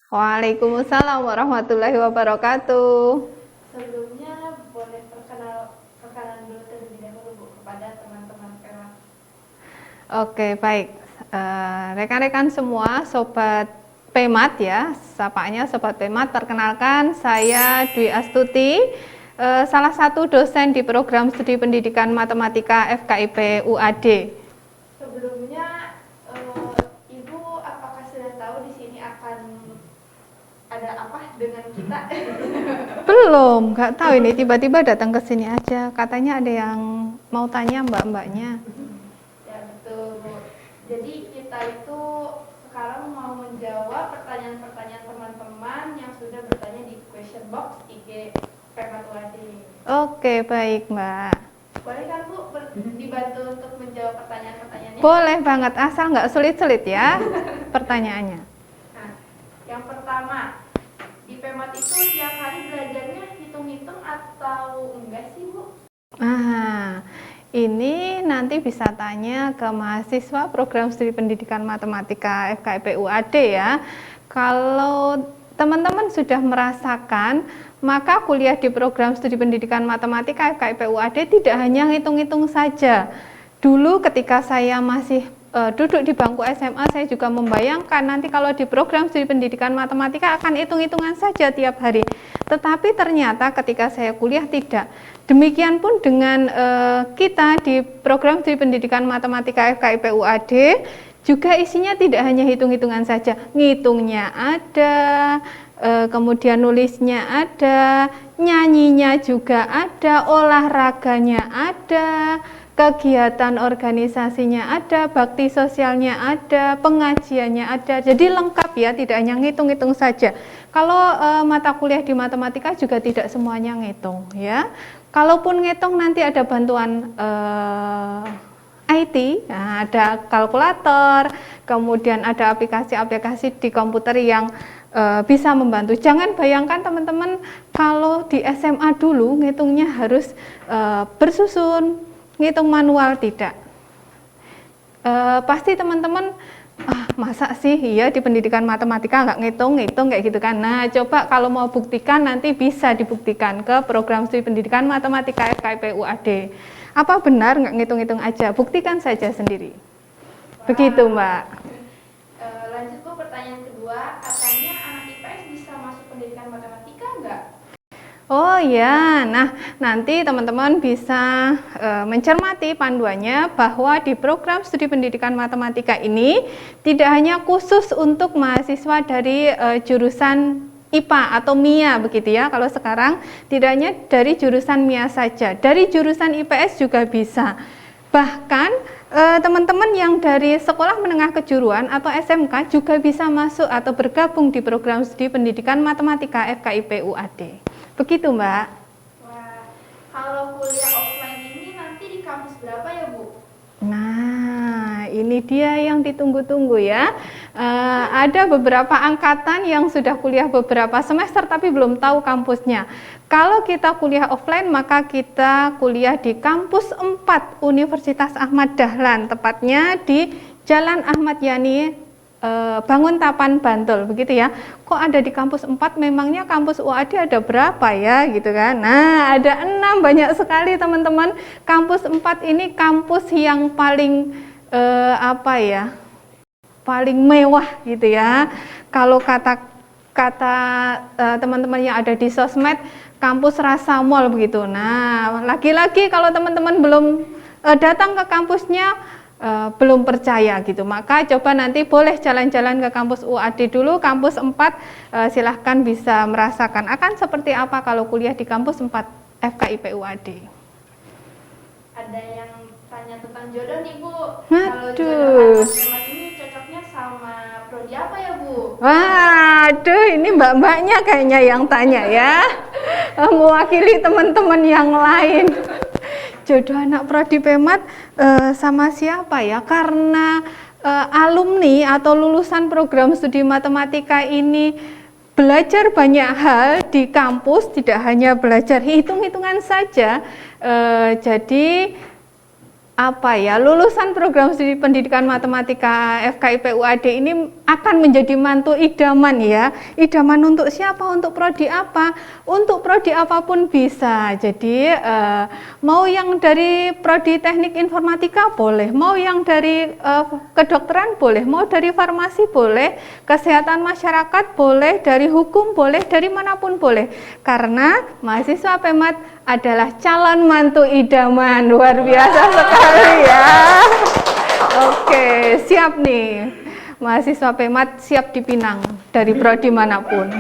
Waalaikumsalam warahmatullahi wabarakatuh. Sebelumnya boleh perkenalan dulu terlebih dahulu Bu kepada teman-teman PEMAT. Oke, baik. Rekan-rekan semua, Sobat PEMAT ya, sapaannya Sobat PEMAT, perkenalkan saya Dwi Astuti, salah satu dosen di program studi pendidikan matematika FKIP UAD. Sebelumnya, Ibu apakah sudah tahu di sini akan ada apa dengan kita? Belum, nggak tahu ini tiba-tiba datang ke sini aja. Katanya ada yang mau tanya mbak-mbaknya. Ya betul Bu. Jadi kita itu sekarang mau menjawab pertanyaan-pertanyaan teman-teman yang sudah bertanya di question box IG PEMAT UAD. Oke, baik mbak. Boleh kan Bu dibantu untuk menjawab pertanyaan-pertanyaannya? Boleh banget, asal nggak sulit-sulit ya pertanyaannya. Nah, yang pertama, di PEMAT itu tiap hari belajarnya hitung-hitung atau enggak sih Bu? Nah, ini nanti bisa tanya ke mahasiswa program studi pendidikan matematika FKIP UAD ya. Kalau teman-teman sudah merasakan, maka kuliah di program studi pendidikan matematika FKIP UAD tidak hanya hitung-hitung saja. Dulu ketika saya masih duduk di bangku SMA, saya juga membayangkan nanti kalau di program studi pendidikan matematika akan hitung-hitungan saja tiap hari. Tetapi ternyata ketika saya kuliah tidak. Demikian pun dengan kita di program studi pendidikan matematika FKIP UAD, juga isinya tidak hanya hitung-hitungan saja. Ngitungnya ada, kemudian nulisnya ada, nyanyinya juga ada, olahraganya ada, kegiatan organisasinya ada, bakti sosialnya ada, pengajiannya ada. Jadi lengkap ya, tidak hanya ngitung-ngitung saja. Kalau mata kuliah di matematika juga tidak semuanya ngitung ya. Kalaupun ngitung nanti ada bantuan IT, nah, ada kalkulator, kemudian ada aplikasi-aplikasi di komputer yang bisa membantu. Jangan bayangkan teman-teman kalau di SMA dulu ngitungnya harus bersusun, ngitung manual, tidak. Pasti teman-teman masa sih iya di pendidikan matematika nggak ngitung kayak gitu kan. Nah, coba kalau mau buktikan nanti bisa dibuktikan ke program studi pendidikan matematika FKIP UAD. Apa benar nggak ngitung-ngitung aja? Buktikan saja sendiri. Begitu Mbak. Lanjut Bu, pertanyaan kedua, katanya anak IPS bisa masuk pendidikan matematika nggak? Oh ya, nah nanti teman-teman bisa mencermati panduannya bahwa di program studi pendidikan matematika ini tidak hanya khusus untuk mahasiswa dari jurusan IPA atau MIA begitu ya. Kalau sekarang tidak hanya dari jurusan MIA saja, dari jurusan IPS juga bisa. Bahkan teman-teman yang dari sekolah menengah kejuruan atau SMK juga bisa masuk atau bergabung di program studi pendidikan matematika FKIP UAD. Begitu Mbak. Wah, kalau kuliah offline ini nanti di kampus berapa ya Bu? Nah, ini dia yang ditunggu-tunggu ya. Ada beberapa angkatan yang sudah kuliah beberapa semester tapi belum tahu kampusnya. Kalau kita kuliah offline maka kita kuliah di kampus 4 Universitas Ahmad Dahlan, tepatnya di Jalan Ahmad Yani, Banguntapan, Bantul, begitu ya. Kok ada di kampus 4, memangnya kampus UAD ada berapa ya gitu kan. Nah, ada 6, banyak sekali teman-teman. Kampus 4 ini kampus yang paling paling mewah gitu ya. Kalau kata teman-teman yang ada di sosmed, kampus rasa mall begitu. Nah, lagi-lagi kalau teman-teman belum datang ke kampusnya, belum percaya gitu, maka coba nanti boleh jalan-jalan ke kampus UAD dulu, kampus 4, silahkan bisa merasakan akan seperti apa kalau kuliah di kampus 4 FKIP UAD. Ada yang tanya tentang jodoh nih Bu. Waduh. Kalau jodoh anak PEMAT ini cocoknya sama prodi apa ya Bu? Waduh, ini mbak-mbaknya kayaknya yang tanya ya, mewakili teman-teman yang lain. Jodoh anak prodi PEMAT sama siapa ya? Karena alumni atau lulusan program studi matematika ini belajar banyak hal di kampus, tidak hanya belajar hitung-hitungan saja. Jadi lulusan program studi pendidikan matematika FKIP UAD ini akan menjadi mantu idaman ya. Idaman untuk siapa? Untuk prodi apa? Untuk prodi apapun bisa. Jadi mau yang dari prodi teknik informatika boleh, mau yang dari kedokteran boleh, mau dari farmasi boleh, kesehatan masyarakat boleh, dari hukum boleh, dari manapun boleh. Karena mahasiswa PEMAT adalah calon mantu idaman. Luar biasa sekali ya. Oke, siap nih. Mahasiswa PEMAT siap dipinang dari prodi manapun.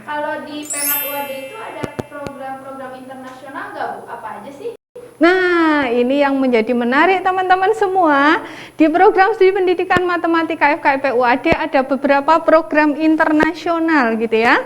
Kalau di PEMAT UAD itu ada program-program internasional nggak Bu? Apa aja sih? Nah, ini yang menjadi menarik teman-teman semua. Di program studi pendidikan matematika FKIP UAD ada beberapa program internasional gitu ya.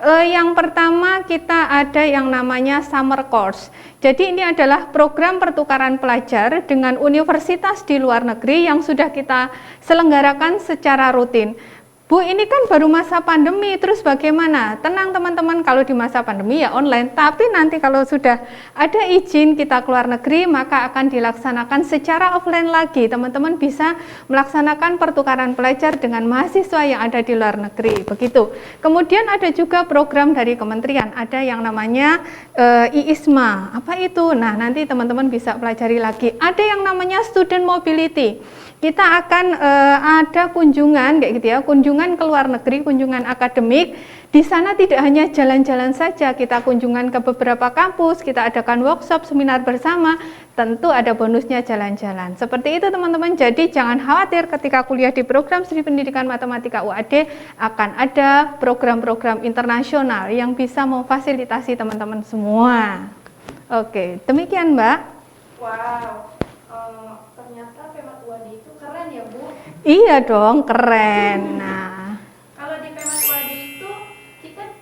Yang pertama kita ada yang namanya summer course. Jadi ini adalah program pertukaran pelajar dengan universitas di luar negeri yang sudah kita selenggarakan secara rutin. Bu, ini kan baru masa pandemi, terus bagaimana? Tenang teman-teman, kalau di masa pandemi ya online, tapi nanti kalau sudah ada izin kita keluar negeri, maka akan dilaksanakan secara offline lagi. Teman-teman bisa melaksanakan pertukaran pelajar dengan mahasiswa yang ada di luar negeri, begitu. Kemudian ada juga program dari kementerian, ada yang namanya IISMA. Apa itu? Nah, nanti teman-teman bisa pelajari lagi. Ada yang namanya student mobility. Kita akan ada kunjungan kayak gitu ya, kunjungan ke luar negeri, kunjungan akademik. Di sana tidak hanya jalan-jalan saja, kita kunjungan ke beberapa kampus, kita adakan workshop, seminar bersama, tentu ada bonusnya jalan-jalan. Seperti itu teman-teman, jadi jangan khawatir ketika kuliah di program studi pendidikan matematika UAD akan ada program-program internasional yang bisa memfasilitasi teman-teman semua. Oke, demikian Mbak. Wow. Ternyata PEMAT UAD itu keren ya Bu? Iya dong, keren. Nah, kalau di PEMAT UAD itu kita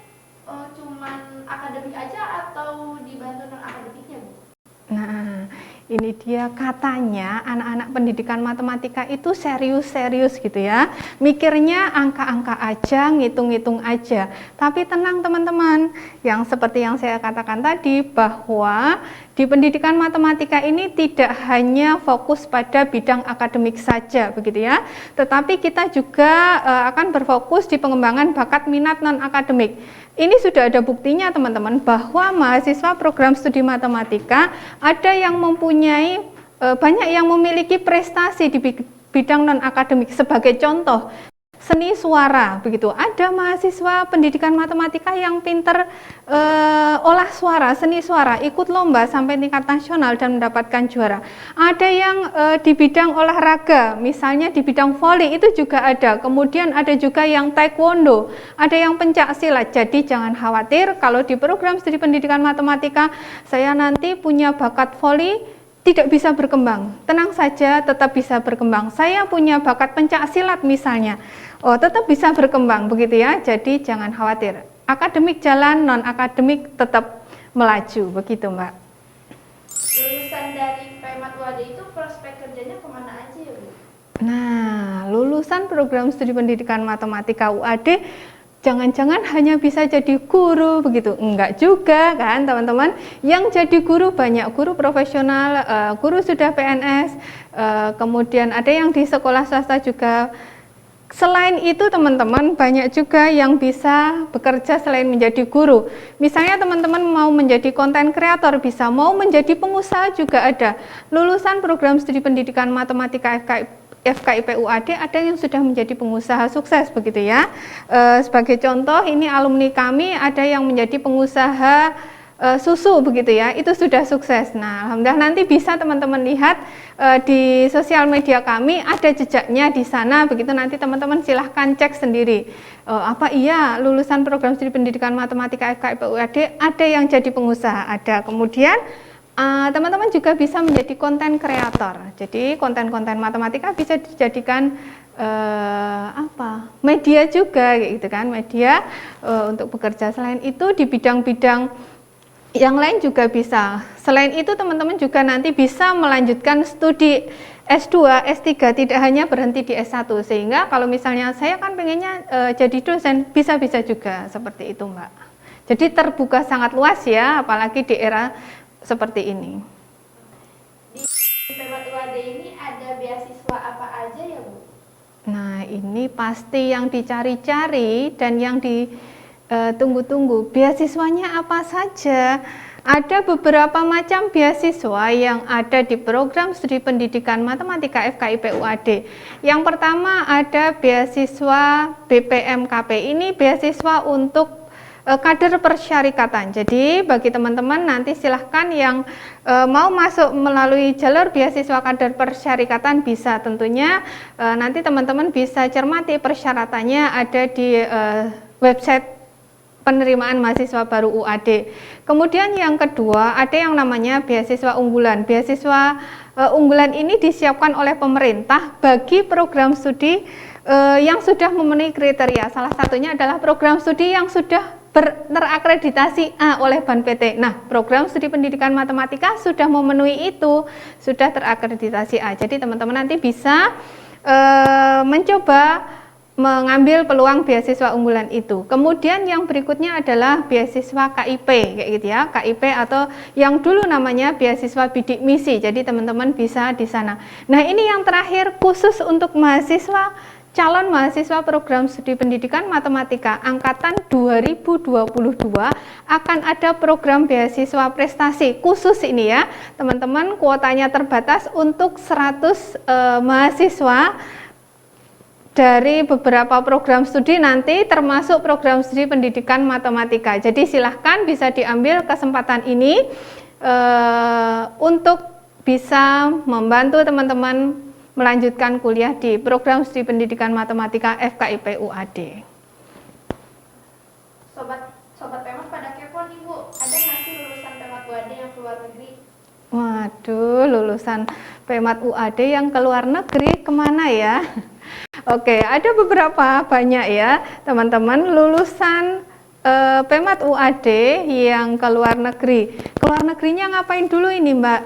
cuman akademik aja atau dibantu non akademiknya Bu? nah, ini dia katanya anak-anak pendidikan matematika itu serius-serius gitu ya. Mikirnya angka-angka aja, ngitung-ngitung aja. Tapi tenang teman-teman, yang seperti yang saya katakan tadi bahwa di pendidikan matematika ini tidak hanya fokus pada bidang akademik saja begitu ya, tetapi kita juga akan berfokus di pengembangan bakat minat non-akademik. Ini sudah ada buktinya teman-teman bahwa mahasiswa program studi matematika ada yang mempunyai banyak yang memiliki prestasi di bidang non-akademik. Sebagai contoh, seni suara begitu. Ada mahasiswa pendidikan matematika yang pinter olah suara, seni suara, ikut lomba sampai tingkat nasional dan mendapatkan juara. Ada yang di bidang olahraga, misalnya di bidang voli itu juga ada. Kemudian ada juga yang taekwondo, ada yang pencak silat. Jadi jangan khawatir kalau di program studi pendidikan matematika saya nanti punya bakat voli tidak bisa berkembang. Tenang saja, tetap bisa berkembang. Saya punya bakat pencak silat misalnya. Oh, tetap bisa berkembang begitu ya. Jadi jangan khawatir. Akademik jalan, non akademik tetap melaju begitu, Mbak. Lulusan dari PEMAT UAD itu prospek kerjanya kemana aja ya Bu? Nah, lulusan program studi pendidikan matematika UAD jangan-jangan hanya bisa jadi guru begitu, enggak juga kan teman-teman. Yang jadi guru banyak, guru profesional, guru sudah PNS, kemudian ada yang di sekolah swasta juga. Selain itu teman-teman banyak juga yang bisa bekerja selain menjadi guru. Misalnya teman-teman mau menjadi konten kreator bisa, mau menjadi pengusaha juga ada. Lulusan program studi pendidikan matematika FKIP UAD ada yang sudah menjadi pengusaha sukses begitu ya. Sebagai contoh ini alumni kami ada yang menjadi pengusaha susu begitu ya, itu sudah sukses. Nah, alhamdulillah nanti bisa teman-teman lihat di sosial media kami ada jejaknya di sana begitu, nanti teman-teman silahkan cek sendiri. Apa iya lulusan program studi pendidikan matematika FKIP UAD ada yang jadi pengusaha, ada. Kemudian teman-teman juga bisa menjadi konten kreator. Jadi konten-konten matematika bisa dijadikan media juga gitu kan, media untuk bekerja. Selain itu di bidang-bidang yang lain juga bisa. Selain itu teman-teman juga nanti bisa melanjutkan studi S2, S3, tidak hanya berhenti di S1. Sehingga kalau misalnya saya kan pengennya jadi dosen, bisa-bisa juga seperti itu Mbak. Jadi terbuka sangat luas ya, apalagi di era seperti ini. Di PEMAT UAD ini ada beasiswa apa ini pasti yang dicari-cari dan yang ditunggu-tunggu, beasiswanya apa saja? Ada beberapa macam beasiswa yang ada di program studi pendidikan matematika FKIP UAD. Yang pertama ada beasiswa BPMKP. Ini beasiswa untuk kader persyarikatan. Jadi bagi teman-teman nanti silahkan yang mau masuk melalui jalur beasiswa kader persyarikatan bisa, tentunya nanti teman-teman bisa cermati persyaratannya ada di website penerimaan mahasiswa baru UAD. Kemudian yang kedua ada yang namanya beasiswa unggulan. Beasiswa unggulan ini disiapkan oleh pemerintah bagi program studi yang sudah memenuhi kriteria. Salah satunya adalah program studi yang sudah terakreditasi A oleh BAN PT. Nah, program studi pendidikan matematika sudah memenuhi itu, sudah terakreditasi A. Jadi teman-teman nanti bisa mencoba mengambil peluang beasiswa unggulan itu. Kemudian yang berikutnya adalah beasiswa KIP, kayak gitu ya, KIP atau yang dulu namanya beasiswa bidik misi. Jadi teman-teman bisa di sana. Nah, ini yang terakhir khusus untuk mahasiswa calon mahasiswa program studi pendidikan matematika angkatan 2022 akan ada program beasiswa prestasi khusus ini ya. Teman-teman, kuotanya terbatas untuk 100 mahasiswa dari beberapa program studi nanti termasuk program studi pendidikan matematika. Jadi silahkan bisa diambil kesempatan ini untuk bisa membantu teman-teman melanjutkan kuliah di program studi pendidikan matematika FKIP UAD. Sobat Pemat pada kepo nih Bu, ada nggak sih lulusan Pemat UAD yang keluar negeri? Waduh, lulusan Pemat UAD yang keluar negeri kemana ya? Oke, ada beberapa banyak ya teman-teman lulusan Pemat UAD yang keluar negeri. Keluar negerinya ngapain dulu ini Mbak?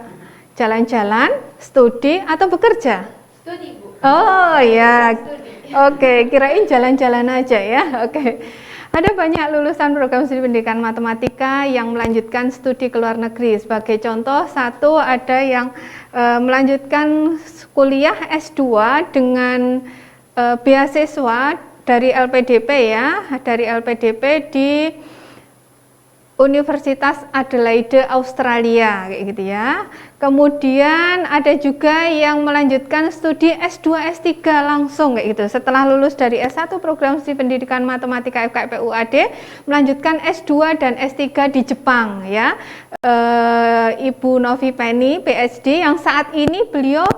Jalan-jalan, studi atau bekerja? Studi Bu. Oh ya, Studi. oke, kirain jalan-jalan aja ya. Oke. Ada banyak lulusan program studi pendidikan matematika yang melanjutkan studi ke luar negeri. Sebagai contoh, satu ada yang melanjutkan kuliah S2 dengan beasiswa dari LPDP ya, dari LPDP di Universitas Adelaide Australia kayak gitu ya. Kemudian ada juga yang melanjutkan studi S2 S3 langsung kayak gitu. Setelah lulus dari S1 program studi pendidikan matematika FKIP UAD melanjutkan S2 dan S3 di Jepang ya. Ibu Novi Penny PhD yang saat ini beliau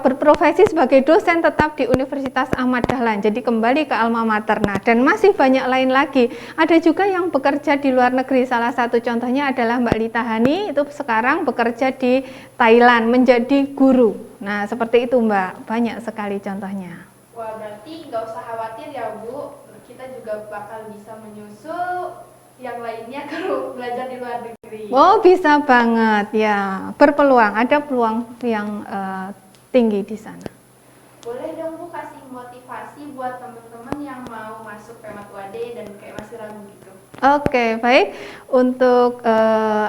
berprofesi sebagai dosen tetap di Universitas Ahmad Dahlan, jadi kembali ke alma mater. Nah, dan masih banyak lain lagi. Ada juga yang bekerja di luar negeri. Salah satu contohnya adalah Mbak Lita Hani, itu sekarang bekerja di Thailand menjadi guru. Nah, seperti itu Mbak, banyak sekali contohnya. Wah, berarti nggak usah khawatir ya Bu, kita juga bakal bisa menyusul yang lainnya kalau belajar di luar negeri. Oh, bisa banget ya, berpeluang, ada peluang yang tinggi di sana. Boleh dong Bu kasih motivasi buat teman-teman yang mau masuk Pemat UAD dan kayak masih ragu gitu. Oke, baik. Untuk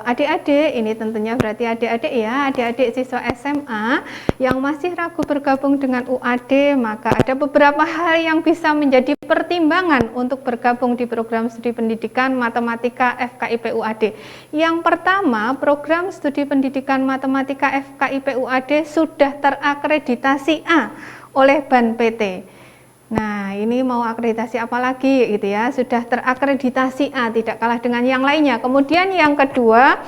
adik-adik, ini tentunya berarti adik-adik ya, adik-adik siswa SMA yang masih ragu bergabung dengan UAD, maka ada beberapa hal yang bisa menjadi pertimbangan untuk bergabung di program studi pendidikan matematika FKIP UAD. Yang pertama, program studi pendidikan matematika FKIP UAD sudah terakreditasi A oleh BAN PT. Nah, ini mau akreditasi apa lagi gitu ya, sudah terakreditasi A, tidak kalah dengan yang lainnya. Kemudian yang kedua,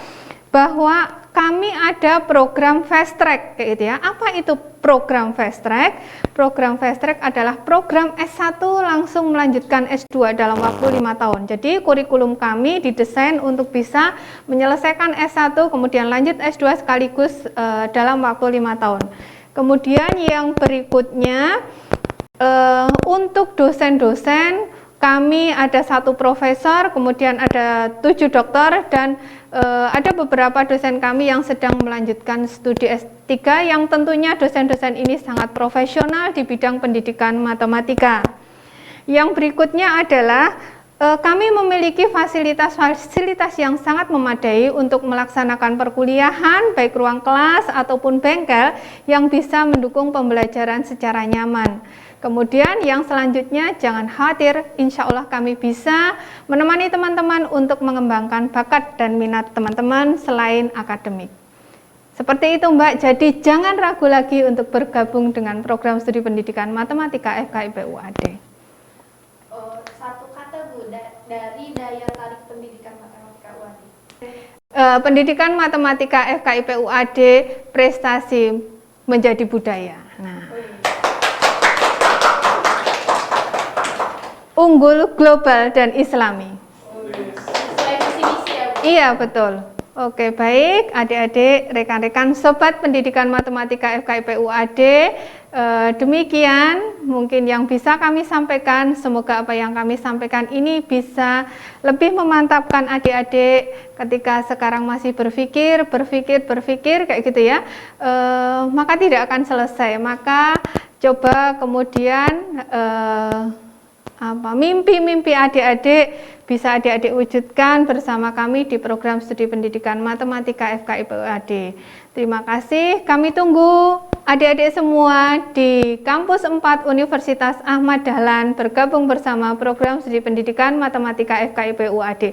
bahwa kami ada program fast track kayak gitu ya. Apa itu program fast track? Program fast track adalah program S1 langsung melanjutkan S2 dalam waktu 5 tahun. Jadi kurikulum kami didesain untuk bisa menyelesaikan S1 kemudian lanjut S2 sekaligus dalam waktu 5 tahun. Kemudian yang berikutnya, untuk dosen-dosen kami ada 1 profesor, kemudian ada 7 dokter, dan ada beberapa dosen kami yang sedang melanjutkan studi S3 yang tentunya dosen-dosen ini sangat profesional di bidang pendidikan matematika. Yang berikutnya adalah kami memiliki fasilitas-fasilitas yang sangat memadai untuk melaksanakan perkuliahan, baik ruang kelas ataupun bengkel yang bisa mendukung pembelajaran secara nyaman. Kemudian yang selanjutnya jangan khawatir, insya Allah kami bisa menemani teman-teman untuk mengembangkan bakat dan minat teman-teman selain akademik. Seperti itu Mbak, jadi jangan ragu lagi untuk bergabung dengan program studi pendidikan matematika FKIP UAD. Satu kata Bu, dari daya tarik pendidikan matematika UAD. Pendidikan matematika FKIP UAD prestasi menjadi budaya. Nah, unggul, global, dan islami. Sesuai visi misi ya Bu? Iya, betul. Oke, baik adik-adik, rekan-rekan, sobat pendidikan matematika FKIP UAD, demikian mungkin yang bisa kami sampaikan. Semoga apa yang kami sampaikan ini bisa lebih memantapkan adik-adik ketika sekarang masih berpikir kayak gitu ya, maka tidak akan selesai. Maka coba kemudian mimpi-mimpi adik-adik bisa adik-adik wujudkan bersama kami di program studi pendidikan matematika FKIP UAD. Terima kasih, kami tunggu adik-adik semua di kampus 4 Universitas Ahmad Dahlan bergabung bersama program studi pendidikan matematika FKIP UAD.